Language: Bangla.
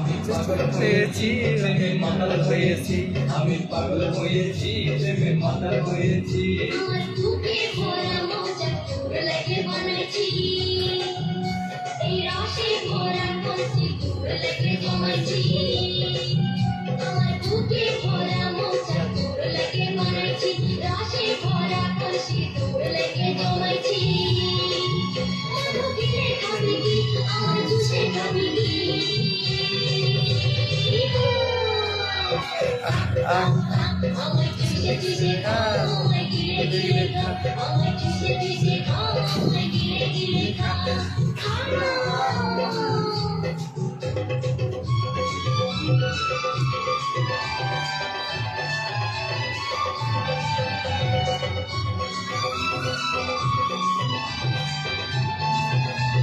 হয়েছি আমি মাতাল হয়েছি, আমি পাগল হয়েছি, প্রেমে মাতাল হয়েছি। আমার বুকে ভরা মজা তোর লাগে বানাইছি, এই রসে ভরা কলসি তোর লাগে জমাইছি। আমার বুকে ভরা মজা তোর লাগে বানাইছি, রসে ভরা কলসি তোর লাগে জমাইছি। মধু দিলে খাবি কি, আমার জুসে খাবি কি? আমায় চুষে চুষে খা, আমায় গিলে গিলে খা, আমায় চুষে চুষে খা, আমায় গিলে গিলে খা।